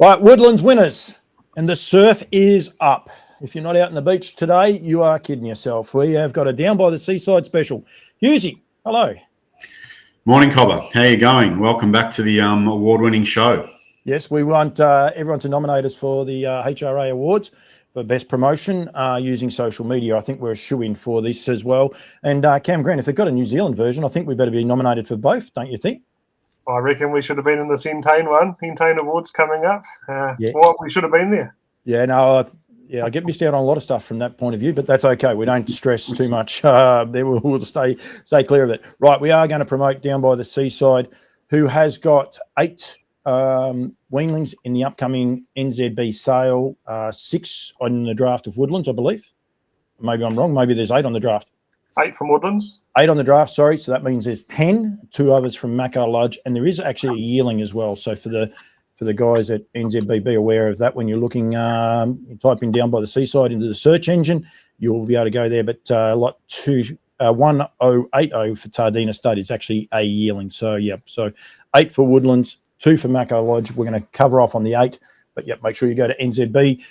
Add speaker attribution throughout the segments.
Speaker 1: Right, Woodlands Winners, and the surf is up. If you're not out on the beach today, you are kidding yourself. We have got a Down by the Seaside special. Hughesy, hello.
Speaker 2: Morning, Cobber. How you going? Welcome back to the award-winning show.
Speaker 1: Yes, we want everyone to nominate us for the HRA Awards for Best Promotion using social media. I think we're a shoo-in for this as well. And Cam Grant, if they've got a New Zealand version, I think we better be nominated for both, don't you think?
Speaker 3: I reckon we should have been in the Centane one. Centane Awards coming up. Well, we should have been there.
Speaker 1: Yeah, no, I get missed out on a lot of stuff from that point of view, but that's okay. We don't stress too much. We'll stay clear of it. Right, we are going to promote Down by the Seaside, who has got 8 weanlings in the upcoming NZB sale, 6 on the draft of Woodlands, I believe. Maybe I'm wrong. Maybe there's 8 on the draft.
Speaker 3: 8 from Woodlands.
Speaker 1: 8 on the draft, sorry. So that means there's 10, 2 others from Macca Lodge, and there is actually a yearling as well. So for the guys at NZB, be aware of that when you're looking, typing Down by the Seaside into the search engine, you'll be able to go there. But lot 1080 for Tardina Stud is actually a yearling. So, yeah, so 8 for Woodlands, 2 for Macca Lodge. We're going to cover off on the 8, but, yeah, make sure you go to NZB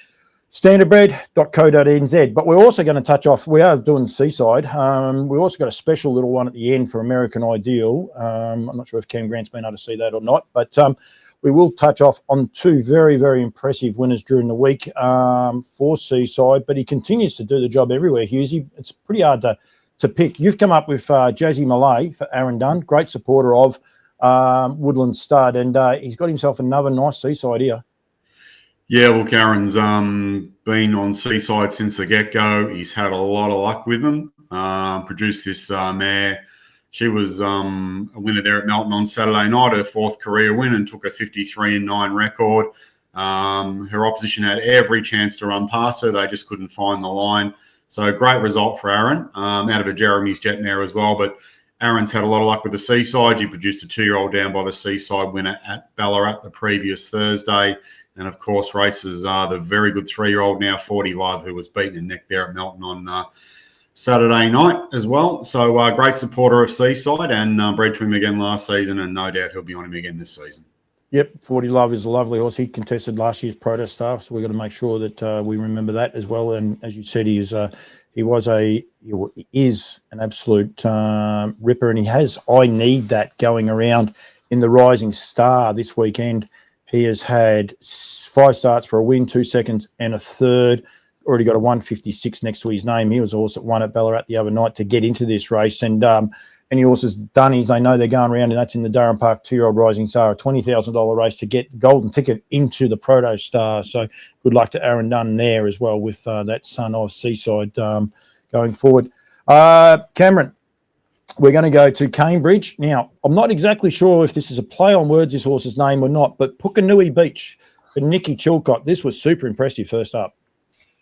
Speaker 1: Standardbred.co.nz. But we're also going to touch off, we are doing Seaside. We've also got a special little one at the end for American Ideal. I'm not sure if Cam Grant's been able to see that or not, but we will touch off on 2 very, very impressive winners during the week for Seaside, but he continues to do the job everywhere, Hughesy. It's pretty hard to pick. You've come up with Jazzy Malay for Aaron Dunn, great supporter of Woodlands Stud, and he's got himself another nice Seaside here.
Speaker 2: Yeah, look, Aaron's been on Seaside since the get-go. He's had a lot of luck with them. Produced this mare. She was a winner there at Melton on Saturday night, her 4th career win, and took a 53-9 record. Her opposition had every chance to run past her. They just couldn't find the line. So great result for Aaron, out of a Jeremy's Jet mare as well. But Aaron's had a lot of luck with the Seaside. He produced a 2-year-old Down by the Seaside winner at Ballarat the previous Thursday. And, of course, races the very good 3-year-old now, 40 Love, who was beaten in neck there at Melton on Saturday night as well. So great supporter of Seaside and bred to him again last season, and no doubt he'll be on him again this season. Yep,
Speaker 1: 40 Love is a lovely horse. He contested last year's Protostar, so we've got to make sure that we remember that as well. And as you said, he is an absolute ripper, and he has I Need That going around in the Rising Star this weekend. He has had 5 starts for a win, 2 seconds and a third. Already got a 156 next to his name. He was also at 1 at Ballarat the other night to get into this race. And any horses Dunnies, they know they're going around, and that's in the Durham Park 2-year-old Rising Star, a $20,000 race to get golden ticket into the Proto Star. So good luck to Aaron Dunn there as well with that son of Seaside going forward. Cameron, we're going to go to Cambridge. Now, I'm not exactly sure if this is a play on words, this horse's name or not, but Pukenui Beach for Nicky Chilcott. This was super impressive first up.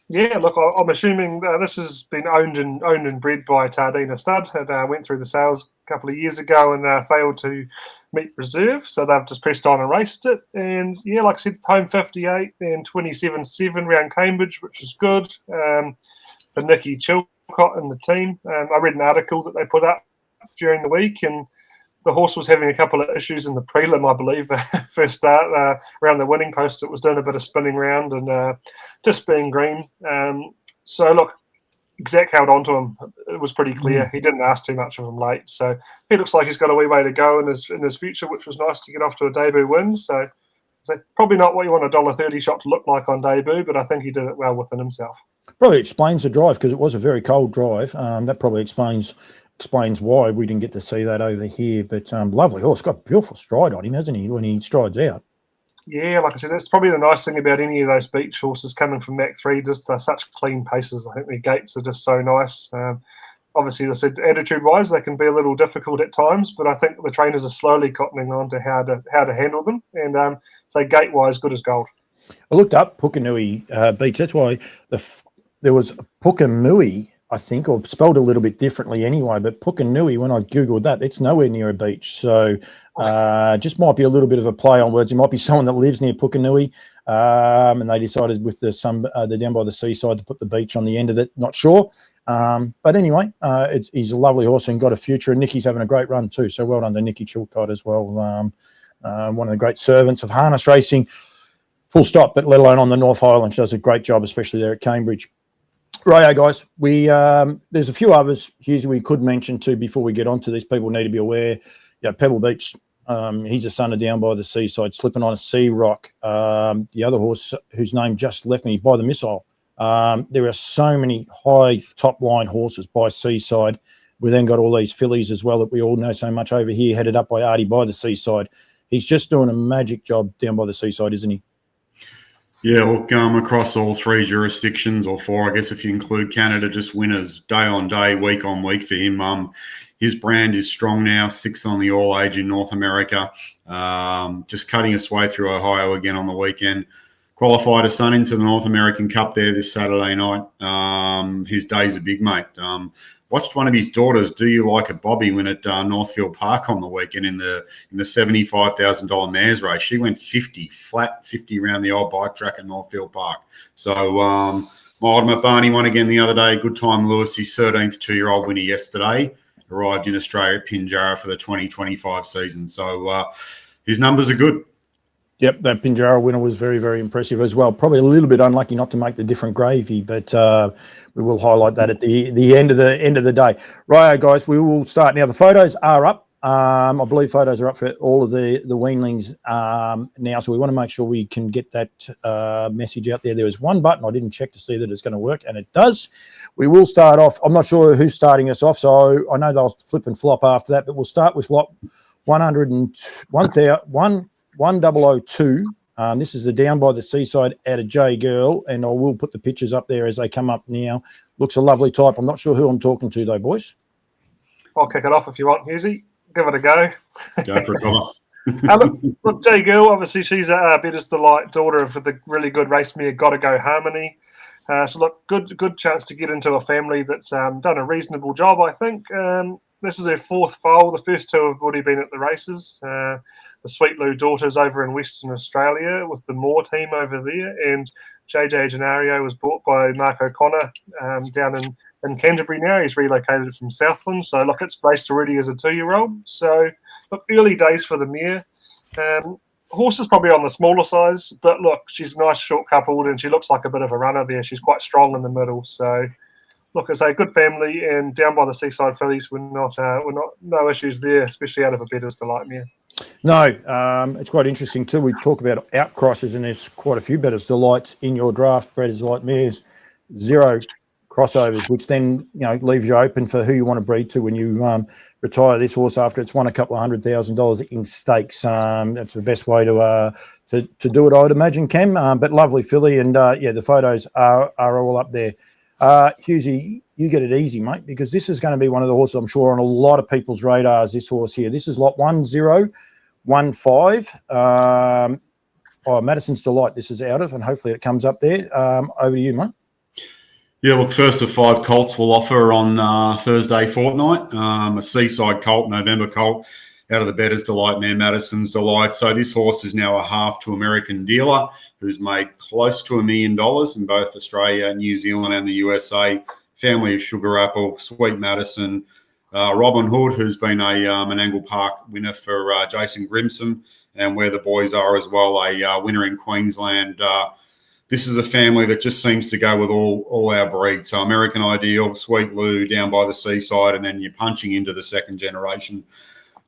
Speaker 3: Yeah, look, I'm assuming this has been owned and bred by Tardina Stud. It went through the sales a couple of years ago and failed to meet reserve, so they've just pressed on and raced it. And yeah, like I said, home 58 and 27-7 round Cambridge, which is good for Nicky Chilcott and the team. I read an article that they put up during the week, and the horse was having a couple of issues in the prelim, I believe, first start around the winning post. It was doing a bit of spinning round and just being green. So, look, Zach held on to him. It was pretty clear. He didn't ask too much of him late. So he looks like he's got a wee way to go in his future, which was nice to get off to a debut win. So probably not what you want a $1.30 shot to look like on debut, but I think he did it well within himself.
Speaker 1: Probably explains the drive, because it was a very cold drive. That probably explains why we didn't get to see that over here. But lovely horse, got a beautiful stride on him, hasn't he, when he strides out? Yeah,
Speaker 3: like I said, that's probably the nice thing about any of those beach horses coming from Mach 3, just such clean paces. I think their gaits are just so nice. Obviously, as I said, attitude-wise, they can be a little difficult at times, but I think the trainers are slowly cottoning on to how to handle them. And so gait-wise, good as gold.
Speaker 1: I looked up Pukenui Beach. That's why there was Pukenui, I think, or spelled a little bit differently anyway, but Pukenui, when I Googled that, it's nowhere near a beach. So just might be a little bit of a play on words. It might be someone that lives near Pukenui, and they decided with the Down by the Seaside to put the beach on the end of it. Not sure. But anyway, he's a lovely horse and got a future, and Nicky's having a great run too. So well done to Nicky Chilcott as well. One of the great servants of harness racing. full stop, but let alone on the North Island. She does a great job, especially there at Cambridge. Righto, guys. There's a few others, Hughes, we could mention too before we get on to this. People need to be aware. Pebble Beach, he's a son of Down by the Seaside, slipping on a sea rock. The other horse, whose name just left me, By the Missile. There are so many high top-line horses by Seaside. We then got all these fillies as well that we all know so much over here, headed up by Artie by the Seaside. He's just doing a magic job down by the Seaside, isn't he?
Speaker 2: Yeah, look, across all 3 jurisdictions, or 4, I guess, if you include Canada, just winners day on day, week on week for him. His brand is strong now, 6th on the All Age in North America. Just cutting its way through Ohio again on the weekend. Qualified a son into the North American Cup there this Saturday night. His day's a big, mate. Watched one of his daughters, Do You Like It, Bobby, win at Northfield Park on the weekend in the $75,000 mares race. She went 50 around the old bike track at Northfield Park. So my ultimate Barney won again the other day. Good time, Lewis. His 13th 2-year-old winner yesterday arrived in Australia at Pinjarra for the 2025 season. So his numbers are good.
Speaker 1: Yep, that Pinjarra winner was very, very impressive as well. Probably a little bit unlucky not to make the different gravy, but we will highlight that at the end of the day. Right, guys, we will start now. The photos are up. I believe photos are up for all of the weanlings now, so we want to make sure we can get that message out there. There was one button I didn't check to see that it's going to work, and it does. We will start off. I'm not sure who's starting us off, so I know they'll flip and flop after that, but we'll start with lot 1002. This is the Down by the Seaside out of J Girl, and I will put the pictures up there as they come up now. Looks a lovely type. I'm not sure who I'm talking to though, boys.
Speaker 3: I'll kick it off if you want, Hughesy. Give it a go.
Speaker 2: Go for it,
Speaker 3: look, J Girl, obviously she's a Better's Delight, daughter of the really good race mare Gotta Go Harmony. So look, good chance to get into a family that's done a reasonable job, I think. This is her 4th foal. The first 2 have already been at the races. The Sweet Lou daughters over in Western Australia with the Moore team over there, and JJ Genario was bought by Mark O'Connor down in Canterbury now. He's relocated from Southland. So look, it's raced already as a 2-year-old. So look, early days for the mare. Horse is probably on the smaller size, but look, she's nice, short coupled, and she looks like a bit of a runner there. She's quite strong in the middle. So look, it's a good family, and Down by the Seaside fillies, no issues there, especially out of a Better's Delight mare.
Speaker 1: No, it's quite interesting too. We talk about outcrosses, and there's quite a few Better's Delights in your draft. Better's Delight mares, 0 crossovers, which then leaves you open for who you want to breed to when you retire this horse after it's won a couple of $100,000 in stakes. That's the best way to do it, I would imagine, Cam. But lovely filly, and the photos are all up there. Hughesy, you get it easy, mate, because this is going to be one of the horses I'm sure on a lot of people's radars, this horse here. This is lot 1015. Madison's Delight this is out of, and hopefully it comes up there. Over to you, mate.
Speaker 2: Yeah, look, first of 5 colts we'll offer on Thursday fortnight. A Seaside colt, November colt, out of the Better's Delight mare, Madison's Delight. So this horse is now a half to American dealer who's made close to $1 million in both Australia, New Zealand and the USA. Family of Sugar Apple, Sweet Madison, Robin Hood, who's been a Menangle Park winner for Jason Grimson, and Where the Boys Are as well, a winner in Queensland. This is a family that just seems to go with all our breeds. So American Ideal, Sweet Lou, Down by the Seaside, and then you're punching into the second generation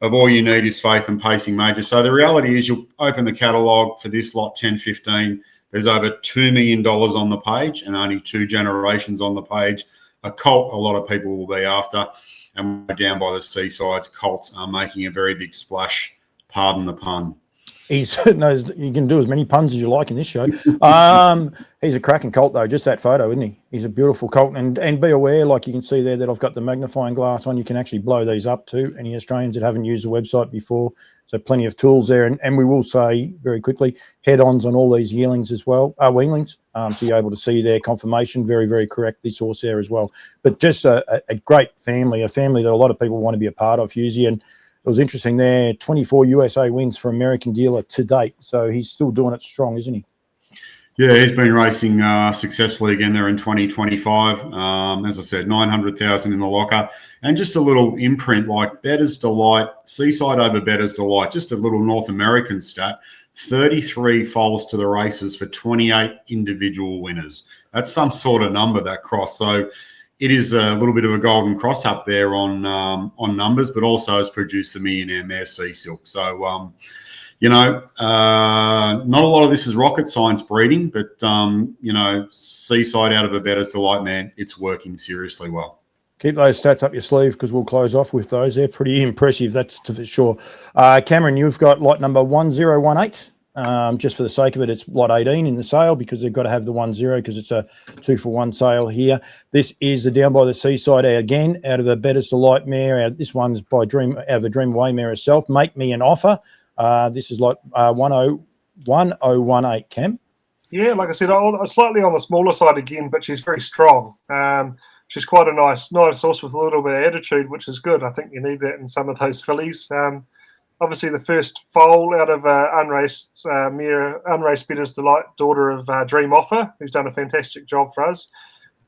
Speaker 2: of all you need is faith and pacing major. So the reality is you'll open the catalogue for this lot 10-15. There's over $2 million on the page and only 2 generations on the page. A colt a lot of people will be after. And Down by the Seaside's colts are making a very big splash. Pardon the pun.
Speaker 1: He's knows you can do as many puns as you like in this show. He's a cracking colt though, just that photo, isn't he? He's a beautiful colt, and be aware, like you can see there, that I've got the magnifying glass on. You can actually blow these up too. Any Australians that haven't used the website before, so plenty of tools there. And we will say very quickly, head-ons on all these yearlings as well, weanlings. So you're able to see their confirmation. Very, very correct. This horse there as well. But just a great family, a family that a lot of people want to be a part of, Hughesy. And it was interesting there, 24 USA wins for American dealer to date. So he's still doing it strong, isn't he?
Speaker 2: Yeah, he's been racing successfully again there in 2025. As I said, 900,000 in the locker. And just a little imprint like Better's Delight, Seaside over Better's Delight, just a little North American stat. 33 foals to the races for 28 individual winners. That's some sort of number, that cross. So it is a little bit of a golden cross up there on numbers, but also has produced the millionaire mare Sea Silk. So, not a lot of this is rocket science breeding, but, Seaside out of a bettor's delight, man, it's working seriously well.
Speaker 1: Keep those stats up your sleeve because we'll close off with those. They're pretty impressive, that's for sure. Cameron, you've got lot number 1018. Just for the sake of it, it's lot 18 in the sale because they've got to have the 10 because it's a 2-for-1 sale here. This is the Down by the Seaside again, out of a Bettor's Delight mare. This one's by out of a Dream Away mare herself. Make Me an Offer. This is lot 1018, Cam.
Speaker 3: Yeah, like I said, slightly on the smaller side again, but she's very strong. She's quite a nice horse with a little bit of attitude, which is good. I think you need that in some of those fillies. Obviously, the first foal out of unraced Bettor's Delight, daughter of Dream Offer, who's done a fantastic job for us.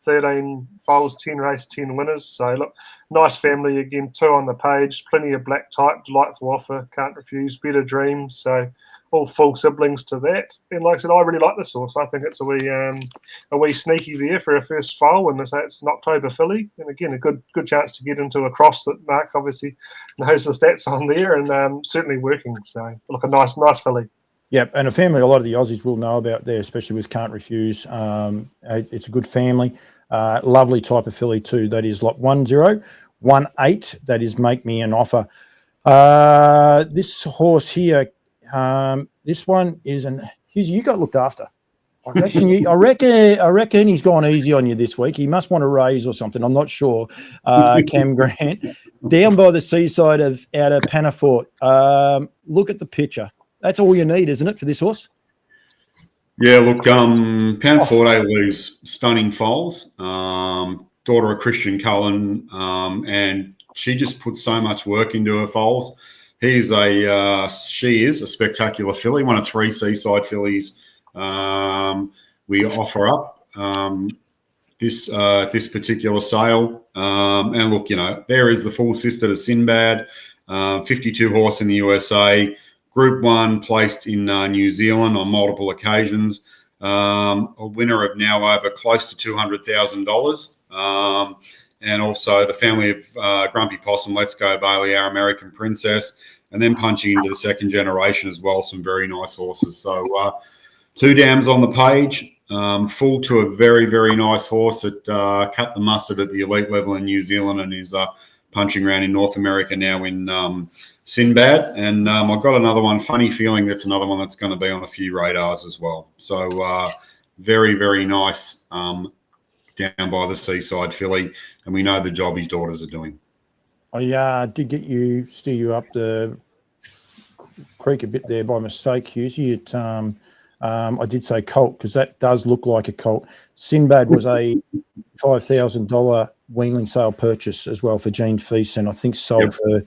Speaker 3: 13 foals, 10 race, 10 winners. So, look, nice family again, 2 on the page, plenty of black type, delightful offer, can't refuse, better dreams. So, all full siblings to that. And like I said, I really like this horse. I think it's a wee sneaky there for a first foal, and it's an October filly. And again, a good chance to get into a cross that Mark obviously knows the stats on there, and certainly working. So, look, a nice filly.
Speaker 1: Yep, and a family a lot of the Aussies will know about there, especially with Can't Refuse. It's a good family. Lovely type of filly too. That is lot 1018. That is Make Me an Offer. This horse here, this one is you got looked after. I reckon he's gone easy on you this week. He must want a raise or something. I'm not sure. Cam Grant, Down by the Seaside out of Panafort. Look at the picture. That's all you need, isn't it, for this horse?
Speaker 2: Yeah, look, Panafort A-Lou's stunning foals. Daughter of Christian Cullen, and she just puts so much work into her foals. She is a spectacular filly, one of 3 Seaside fillies we offer up this particular sale. And look, there is the full sister to Sinbad, 52 horse in the USA, Group 1 placed in New Zealand on multiple occasions, a winner of now over close to $200,000. And also the family of Grumpy Possum, Let's Go Bailey, Our American Princess, and then punching into the second generation as well, some very nice horses. So 2 dams on the page, full to a very, very nice horse that cut the mustard at the elite level in New Zealand and is punching around in North America now in Sinbad. And I've got another one, funny feeling that's another one that's going to be on a few radars as well. So very, very nice Down by the Seaside filly, and we know the job his daughters are doing.
Speaker 1: I did steer you up the creek a bit there by mistake, Hughes. I did say colt because that does look like a colt. Sinbad was a $5,000 weanling sale purchase as well for Gene Feast, and I think sold for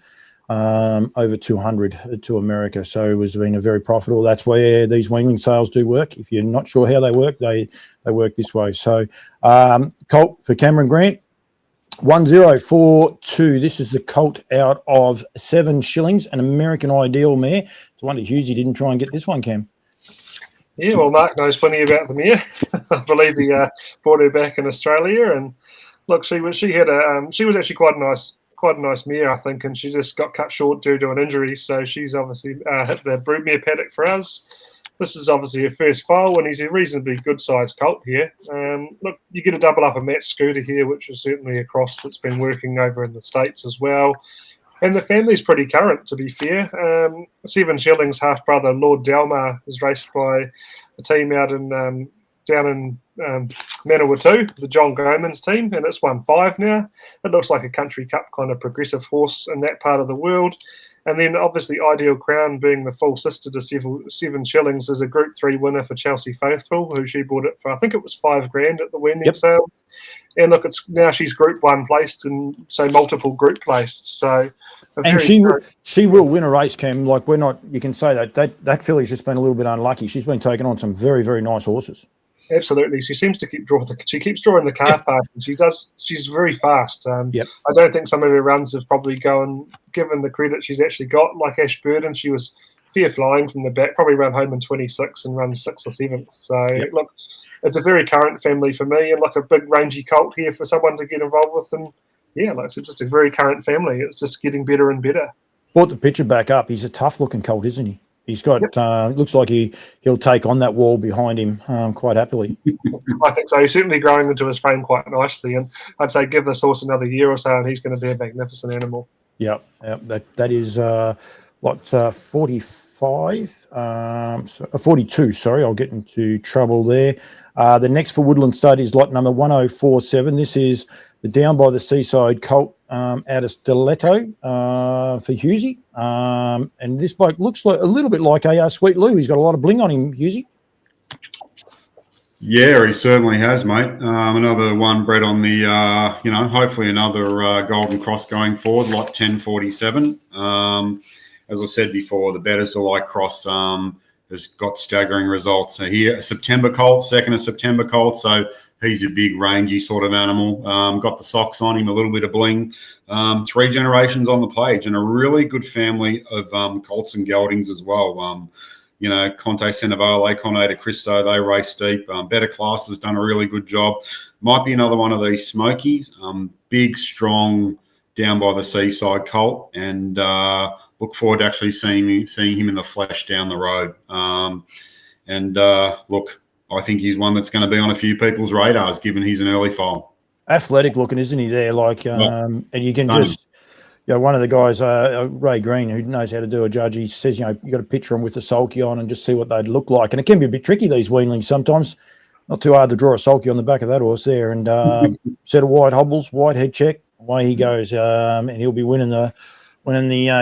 Speaker 1: over 200 to America. So it was been a very profitable. That's where these weanling sales do work. If you're not sure how they work, they work this way. So colt for Cameron Grant. 1042. This is the colt out of 7 shillings, an American Ideal mare. It's a wonder Hughes didn't try and get this one, Cam.
Speaker 3: Yeah, well, Mark knows plenty about the mare. I believe he brought her back in Australia, and look, she was actually quite a nice mare, I think, and she just got cut short due to an injury. So she's obviously hit the broodmare paddock for us. This is obviously her first foal, and he's a reasonably good-sized colt here. Look, you get a double up a Matt Scooter here, which is certainly a cross that's been working over in the States as well. And the family's pretty current, to be fair. 7 shillings half-brother Lord Delmar is raced by a team out in down in Manawatu, the John Goman's team, and it's won 5 now. It looks like a country cup kind of progressive horse in that part of the world. And then obviously Ideal Crown, being the full sister to 7 shillings, is a Group 3 winner for Chelsea Faithful, who she bought it for, I think it was $5,000 at the wedding sale. And look, now she's Group 1 placed and so multiple group placed. So,
Speaker 1: and she will win a race, Cam. Like you can say that filly's just been a little bit unlucky. She's been taking on some very, very nice horses.
Speaker 3: Absolutely, she seems to keep drawing the car past, and she's very fast. I don't think some of her runs have probably given the credit she's actually got. Like Ash Burden, she was fair flying from the back, probably run home in 26 and run 6th or 7th. So, look, it's a very current family for me, and like a big rangy colt here for someone to get involved with. And yeah, like, it's just a very current family. It's just getting better and better.
Speaker 1: Brought the picture back up. He's a tough looking colt, isn't he? He's got looks like he'll take on that wall behind him quite happily.
Speaker 3: I think so. He's certainly growing into his frame quite nicely, and I'd say give this horse another year or so, and he's going to be a magnificent animal.
Speaker 1: Yeah, that is 45, 42. Sorry, I'll get into trouble there. The next for Woodlands Stud is lot number 1047. This is the Down by the Seaside colt out of Stiletto for Hughesy. And this bloke looks like a little bit like a Sweet Lou. He's got a lot of bling on him, Hughesy.
Speaker 2: Yeah, he certainly has, mate. Another one bred on the, hopefully another Golden Cross going forward, lot 1047. As I said before, the Betters Delight Cross has got staggering results. So here, a September colt, 2nd of September colt. So he's a big, rangy sort of animal. Got the socks on him, a little bit of bling. 3 generations on the page, and a really good family of colts and geldings as well. Conte Senevale, Conte de Cristo, they race deep. Better Class has done a really good job. Might be another one of these Smokies. Big, strong, Down by the Seaside colt, and look forward to actually seeing him in the flesh down the road. Look, I think he's one that's going to be on a few people's radars, given he's an early foal.
Speaker 1: Athletic looking, isn't he? There, and you can just. One of the guys, Ray Green, who knows how to do a judge, he says, you got to picture them with a sulky on and just see what they'd look like. And it can be a bit tricky, these weanlings sometimes. Not too hard to draw a sulky on the back of that horse there. And set of white hobbles, white head check, away he goes. And he'll be winning the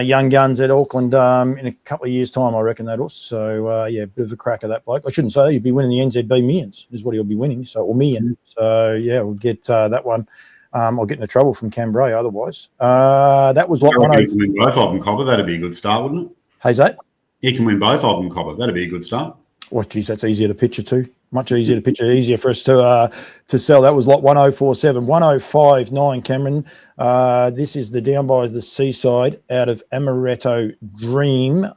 Speaker 1: young guns at Auckland in a couple of years' time, I reckon, that horse. So, bit of a crack of that bloke. I shouldn't say he'd be winning the NZB Millions is what he'll be winning, or million. So, we'll get that one. I'll get into trouble from Cambrai otherwise. That was lot 105.
Speaker 2: He can win both of them, Copper. That'd be a good start, wouldn't it?
Speaker 1: How's that?
Speaker 2: He can win both of them, Copper. That'd be a good start.
Speaker 1: Oh, geez, that's easier to picture too. Much easier to picture. Easier for us to sell. That was lot 1047. 1059, Cameron. This is the Down by the Seaside out of Amaretto Dream.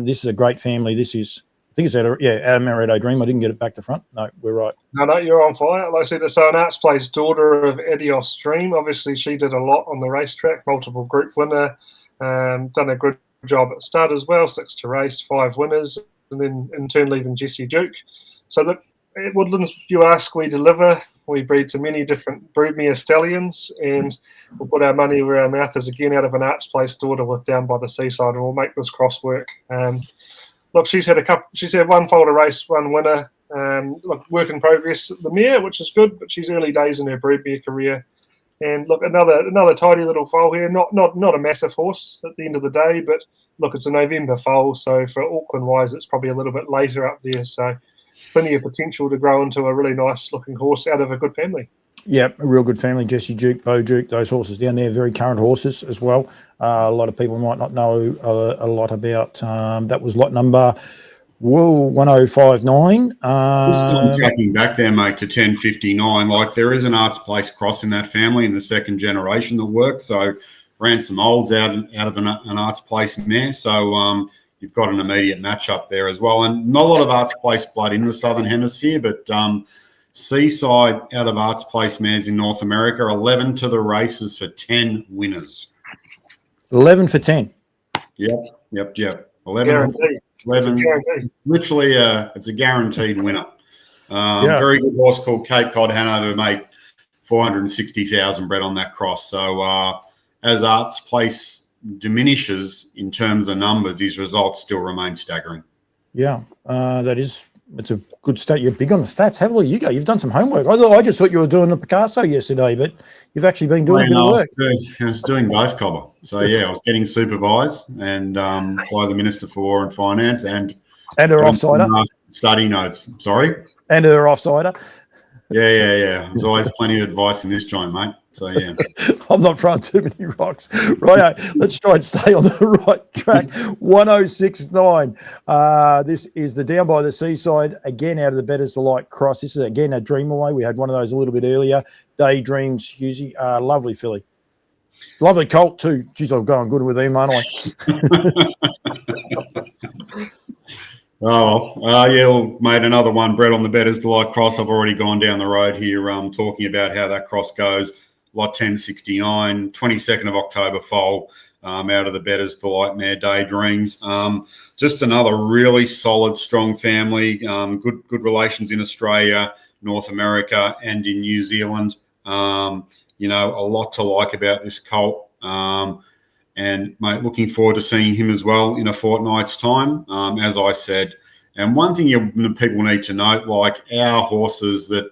Speaker 1: This is a great family. This is... I think it's out of Amaretto Dream. I didn't get it back to front. No, we're right.
Speaker 3: No, you're on fire. Like I said, it's an Arts Place daughter of Adios Dream. Obviously, she did a lot on the racetrack, multiple group winner, done a good job at start as well, 6 to race, 5 winners, and then in turn leaving Jesse Duke. So at Woodlands, you ask, we deliver. We breed to many different broodmare stallions, and we'll put our money where our mouth is again out of an Arts Place daughter with Down by the Seaside, and we'll make this cross work. Look, she's had one foal to race, 1 winner. Look, work in progress, the mare, which is good, but she's early days in her broodmare career. And look, another tidy little foal here. Not a massive horse at the end of the day, but look, it's a November foal, so for Auckland wise, it's probably a little bit later up there. So plenty of potential to grow into a really nice looking horse out of a good family.
Speaker 1: Yeah, a real good family. Jesse Duke, Bo Duke, those horses down there, very current horses as well. A lot of people might not know a lot about. That was lot number 1059.
Speaker 2: Just tracking back there, mate, to 1059. Like, there is an Arts Place cross in that family in the 2nd generation that works. So ran some olds out of an Arts Place mare. So you've got an immediate matchup there as well. And not a lot of Arts Place blood in the Southern Hemisphere, but Seaside out of Arts Place mares in North America, 11 to the races for 10 winners.
Speaker 1: 11 for 10.
Speaker 2: Yep. 11.
Speaker 3: Guaranteed.
Speaker 2: 11. Literally, it's a guaranteed winner. Very good horse called Cape Cod Hanover, mate. 460,000 bred on that cross. So as Arts Place diminishes in terms of numbers, his results still remain staggering.
Speaker 1: Yeah, it's a good stat. You're big on the stats. Have a look. You go. You've done some homework. I just thought you were doing the Picasso yesterday, but you've actually been doing a bit of work.
Speaker 2: I was doing both, Cobber. So, I was getting supervised and by the Minister for War and Finance and
Speaker 1: her offsider.
Speaker 2: Study notes. Sorry?
Speaker 1: And her offsider.
Speaker 2: Yeah. There's always plenty of advice in this joint, mate. So, yeah.
Speaker 1: I'm not throwing too many rocks. Right, let's try and stay on the right track. 1069. This is the Down by the Seaside, again, out of the Betters Delight cross. This is, again, a dream away. We had one of those a little bit earlier. Daydreams, Hughesy. Lovely filly. Lovely colt, too. Geez, I'm going good with him, aren't I?
Speaker 2: Yeah, well, mate, another one, Brett, on the Betters Delight Cross. I've already gone down the road here talking about how that cross goes. Lot 1069, 22nd of October foal out of the Betters Delight Mare Daydreams. Just another really solid, strong family, good relations in Australia, North America and in New Zealand. You know, a lot to like about this colt. And, mate, looking forward to seeing him as well in a fortnight's time, as I said. And one thing people need to note, like our horses that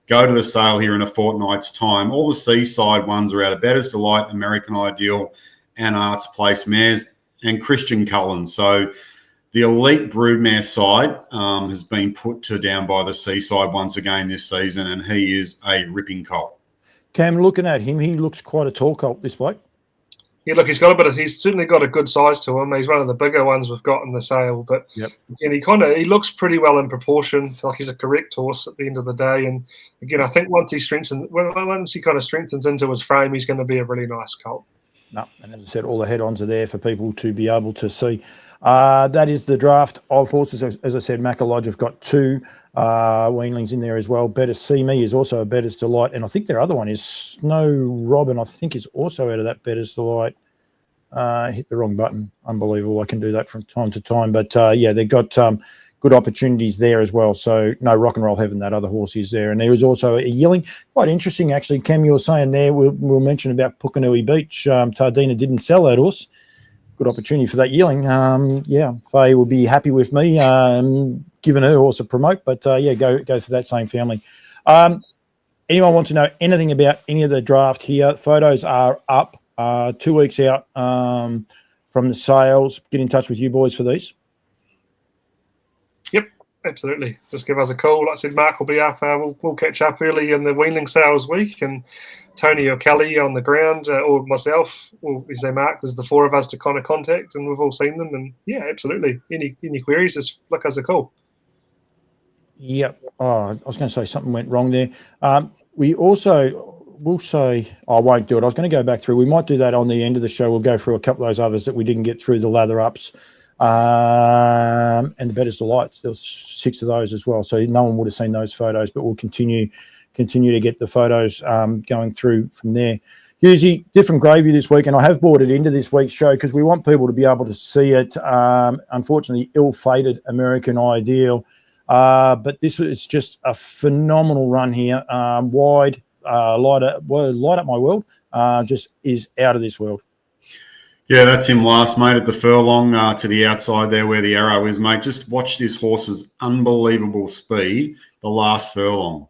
Speaker 2: go to the sale here in a fortnight's time, all the Seaside ones are out of Betters Delight, American Ideal, and Arts Place mares, and Christian Cullen. So the elite broodmare side has been put to down by the Seaside once again this season, and he is a ripping colt.
Speaker 1: Cam, looking at him, he looks quite a tall colt, this bloke.
Speaker 3: Yeah, look, he's certainly got a good size to him. He's one of the bigger ones we've got in the sale, but again, he looks pretty well in proportion. Like he's a correct horse at the end of the day. And again, I think once he kind of strengthens into his frame, he's going to be a really nice colt.
Speaker 1: No, and as I said, all the head-ons are there for people to be able to see. That is the draft of horses. As I said, Macalodge have got 2 weanlings in there as well. Better See Me is also a Better's Delight, and I think their other one is Snow Robin. I think is also out of that Better's Delight. Hit the wrong button. Unbelievable. I can do that from time to time, but yeah, they've got good opportunities there as well. So no, Rock and Roll Heaven, that other horse is there, and there is also a yearling. Quite interesting, actually. Cam, you were saying there. We'll mention about Pukenui Beach. Tardina didn't sell that horse. Good opportunity for that yearling. Yeah, Faye will be happy with me giving her horse a promote, but yeah, go for that same family. Anyone want to know anything about any of the draft here? Photos are up 2 weeks out from the sales. Get in touch with you boys for these.
Speaker 3: Yep, absolutely. Just give us a call. Like I said, Mark will be up. We'll catch up early in the weanling sales week, and Tony or Kelly on the ground, or myself, or we say Mark. There's the 4 of us to kind of contact, and we've all seen them. And yeah, absolutely. Any queries, just flick us a call.
Speaker 1: Yep. Oh, I was going to say something went wrong there. We also will say, I won't do it. I was going to go back through. We might do that on the end of the show. We'll go through a couple of those others that we didn't get through, the lather ups. And the Better's Delights. There was 6 of those as well, so no one would have seen those photos. But we'll continue to get the photos going through from there. Hughesy, different gravy this week, and I have brought it into this week's show because we want people to be able to see it. Unfortunately, ill-fated American Ideal, but this is just a phenomenal run here. Wide, light up my world. Just is out of this world.
Speaker 2: Yeah, that's him last, mate, at the furlong to the outside there where the arrow is, mate. Just watch this horse's unbelievable speed the last furlong.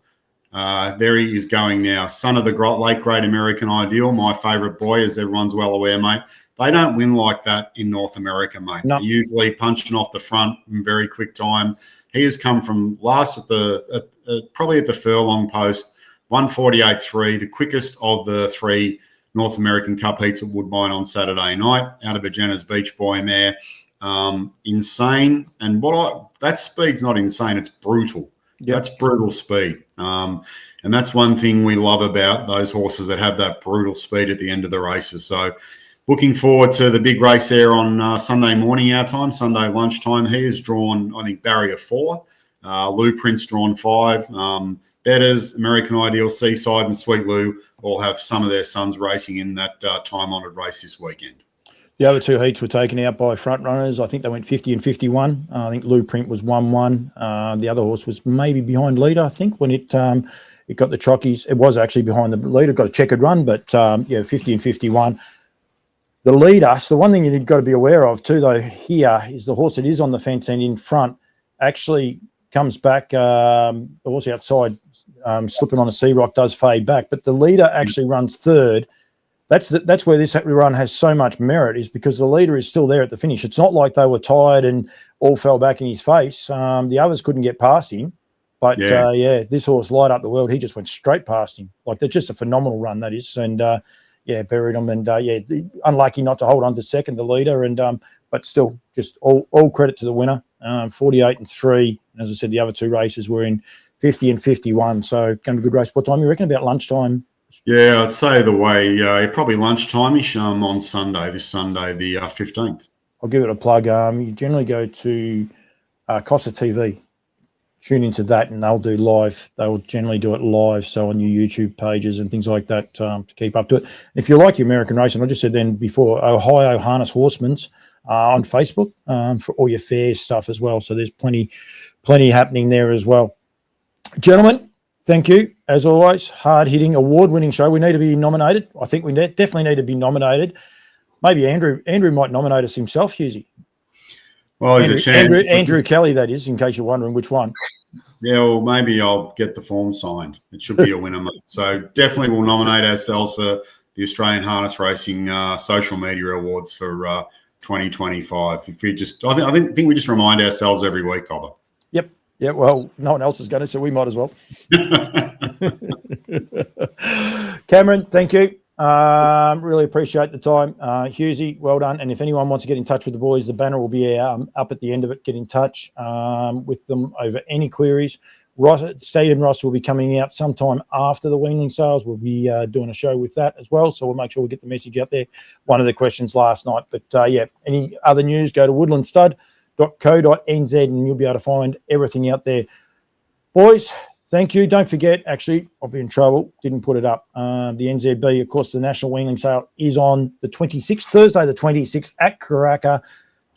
Speaker 2: There he is going now. Son of the late great American Ideal, my favourite boy, as everyone's well aware, mate. They don't win like that in North America, mate. No. They're usually punching off the front in very quick time. He has come from last probably at the furlong post, 148.3, the quickest of the 3 North American Cup heats at Woodbine on Saturday night, out of Virginia's Beach Boy mare. Insane. And that speed's not insane, it's brutal. Yep. That's brutal speed. And that's one thing we love about those horses that have that brutal speed at the end of the races. So looking forward to the big race there on Sunday morning our time, Sunday lunchtime. He has drawn, I think, barrier 4. Lou Prince drawn 5. Betters, American Ideal, Seaside and Sweet Lou all have some of their sons racing in that time-honoured race this weekend.
Speaker 1: The other 2 heats were taken out by front runners. I think they went 50 and 51. I think Lou Print was 1-1. The other horse was maybe behind leader, I think, when it got the chockies. It was actually behind the leader, got a checkered run, but 50 and 51. The leader, so the one thing you've got to be aware of too, though, here is the horse that is on the fence and in front actually comes back. The horse outside slipping on a sea rock does fade back, but the leader actually runs third. That's where this run has so much merit, is because the leader is still there at the finish. It's not like they were tired and all fell back in his face. The others couldn't get past him, but this horse light up the world. He just went straight past him. Like, that's just a phenomenal run, that is. And buried him, and unlucky not to hold on to second, the leader, and but still, just all credit to the winner. 48 and 3. And as I said, the other 2 races were in 50 and 51. So going to be a good race. What time you reckon? About lunchtime?
Speaker 2: Yeah, I'd say the way probably lunchtime-ish on Sunday, this Sunday, the 15th.
Speaker 1: I'll give it a plug. You generally go to Costa TV. Tune into that, and they'll do live. They'll generally do it live, so on your YouTube pages and things like that to keep up to it. If you like your American racing, I just said then before, Ohio Harness Horsemen's on Facebook for all your fair stuff as well. So there's plenty happening there as well. Gentlemen, thank you as always. Hard-hitting, award-winning show. We need to be nominated. I think we definitely need to be nominated. Maybe Andrew might nominate us himself, Hughesy.
Speaker 2: Well, there's a chance.
Speaker 1: Andrew Kelly, that is, in case you're wondering which one.
Speaker 2: Yeah, well, maybe I'll get the form signed. It should be a winner, mate. So definitely we'll nominate ourselves for the Australian Harness Racing Social Media Awards for 2025. If we just, I think we just remind ourselves every week, Cobber.
Speaker 1: Yep. Yeah. Well, no one else is going to, so we might as well. Cameron, thank you. Really appreciate the time. Hughesy, well done. And if anyone wants to get in touch with the boys, the banner will be up at the end of it. Get in touch with them over any queries. Steve and Ross will be coming out sometime after the weanling sales. We'll be doing a show with that as well. So we'll make sure we get the message out there. One of the questions last night. But yeah, any other news, go to woodlandstud.co.nz and you'll be able to find everything out there. Boys, thank you. Don't forget, actually, I'll be in trouble. Didn't put it up. The NZB, of course, the National Weanling Sale is on the 26th, Thursday the 26th at Karaka,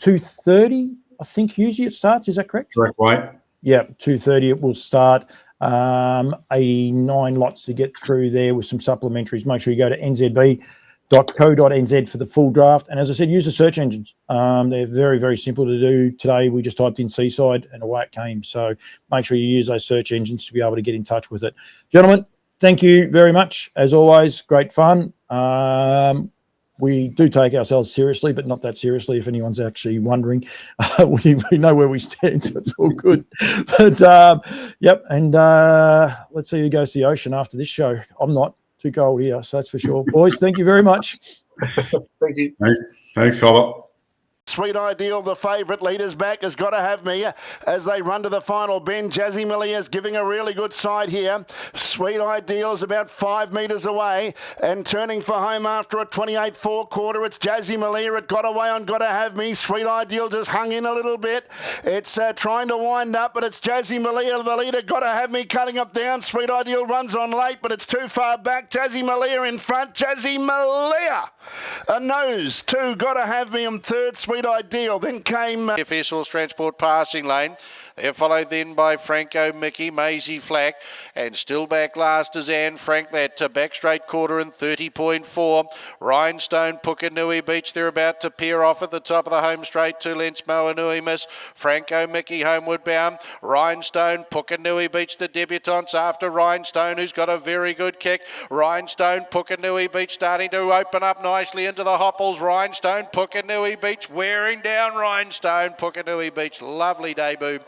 Speaker 1: 2:30, I think, usually it starts. Is that correct?
Speaker 2: Correct, right?
Speaker 1: Yeah, 2:30 it will start. 89 lots to get through there with some supplementaries. Make sure you go to nzb.co.nz for the full draft. And as I said, use the search engines. They're very, very simple to do. Today, we just typed in Seaside and away it came. So make sure you use those search engines to be able to get in touch with it. Gentlemen, thank you very much. As always, great fun. We do take ourselves seriously, but not that seriously, if anyone's actually wondering. We know where we stand, so it's all good. But, yep, and let's see who goes to the ocean after this show. I'm not. Too cold here, so that's for sure. Boys, thank you very much.
Speaker 3: Thank you.
Speaker 2: Thanks, Cobber.
Speaker 4: Sweet Ideal, the favourite, leaders back, has got to have me as they run to the final bend. Jazzy Milliers giving a really good side here. Sweet Ideal is about 5 metres away and turning for home after a 28-4 quarter. It's Jazzy Millier. It got away on Got to Have Me. Sweet Ideal just hung in a little bit. It's trying to wind up, but it's Jazzy Millier, the leader. Got to Have Me cutting up down. Sweet Ideal runs on late, but it's too far back. Jazzy Millier in front. Jazzy Millier. A nose, 2. Got to Have Me in third. Sweet Ideal. Then came
Speaker 5: Officials Transport passing lane. They're followed then by Franco Mickey, Maisie Flack, and still back last is Anne Frank. That back straight quarter in 30.4. Rhinestone, Pukanui Beach, they're about to peer off at the top of the home straight. 2 lengths, Moanui Miss. Franco Mickey homeward bound. Rhinestone, Pukanui Beach, the debutantes after Rhinestone, who's got a very good kick. Rhinestone, Pukanui Beach starting to open up nicely into the hopples. Rhinestone, Pukanui Beach wearing down Rhinestone. Pukanui Beach, lovely debut.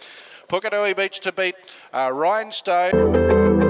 Speaker 5: Pukanui Beach to beat Rhinestone.